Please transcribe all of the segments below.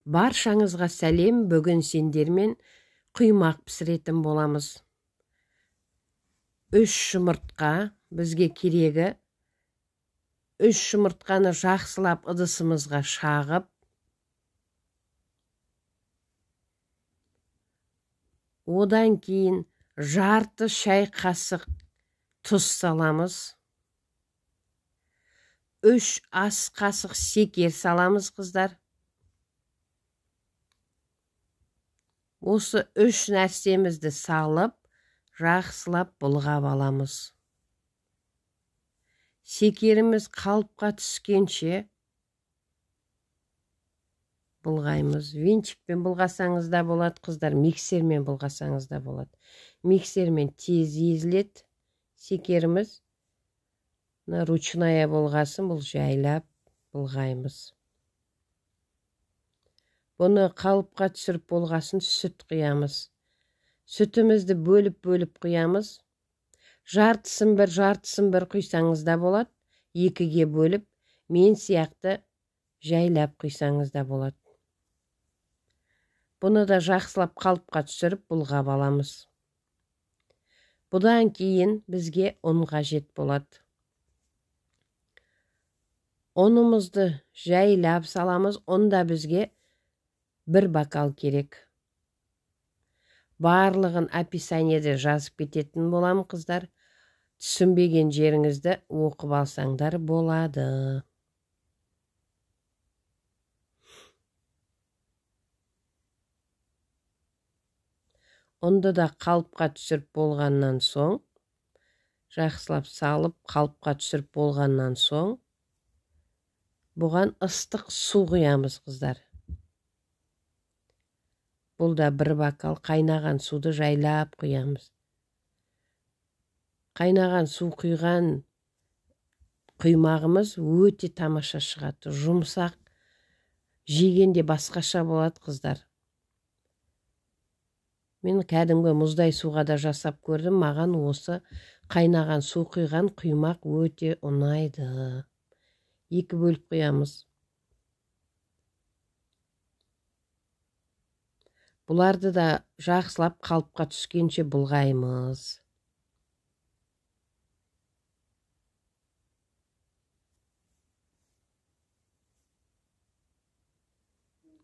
Баршаңызға сәлем, бүгін сендермен құймақ пісіретін боламыз. 3 жұмыртқа, бізге керегі 3 жұмыртқаны жақсылап ыдысымызға шағып, одан кейін жарты шай қасық тұз саламыз. 3 ас қасық шекер саламыз, қыздар. Осы 3 нәрсемізді салып, жақсылап бұлғап аламыз. Шекеріміз қалыпқа түскенше бұлғаймыз. Венчикпен бұлғасаңыз да болады, қыздар, миксермен бұлғасаңыз да болады. Миксермен тез езіледі шекеріміз. Ручная болғасын, бұл жайлап бұлғаймыз. Бұны қалыпқа түсіріп болғасын сүт құямыз. Сүтімізді бөліп құямыз. Жартысын бір құйсаңыз да болады. 2-ге бөліп, мен сияқты жайлап құйсаңыз да болады. Бұны да жақсылап қалыпқа түсіріп бұлғап аламыз. Бұдан кейін бізге ұн қажет болады. Ұнымызды жайлап саламыз. Онда бізге 1 бокал керек. Барлығын описаниеде жазып кететін болам, қыздар. Түсінбеген жеріңізді оқып алсаңдар болады. Онды да қалыпқа түсіріп болғаннан соң, жақсылап салып, қалыпқа түсіріп болғаннан соң, бұған ыстық су құямыз, қыздар. Бұл да 1 бокал қайнаған суды жайлап құямыз. Қайнаған су құйған құймағымыз өте тамаша шығады. Жұмсақ, жегенде басқаша болады, қыздар. Мен кәдімгі мұздай суға да жасап көрдім. Маған осы қайнаған су құйған құймақ өте ұнайды. 2 бөліп құямыз. Бұларды да жақсылап қалыпқа түскенше бұлғаймыз.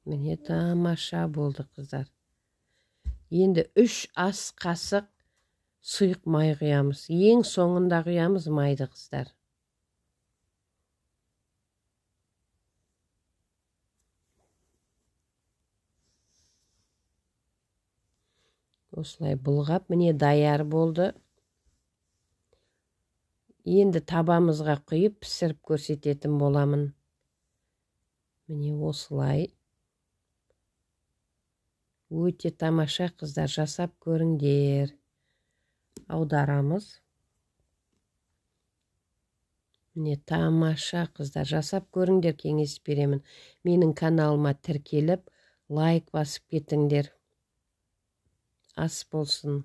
Міне тамаша болды, қыздар. Енді 3 ас қасық сұйық май құямыз. Ең соңында құямыз майды, қыздар. Осылай бұлғап, міне даяр болды. Енді табамызға құйып пісіріп көрсететін боламын. Міне осылай. Өте тамаша, қыздар, жасап көріңдер. Аударамыз. Міне тамаша, қыздар, жасап көріңдер, кеңес беремін. Менің каналыма тіркеліп, лайк басып кетіңдер. Ас болсын.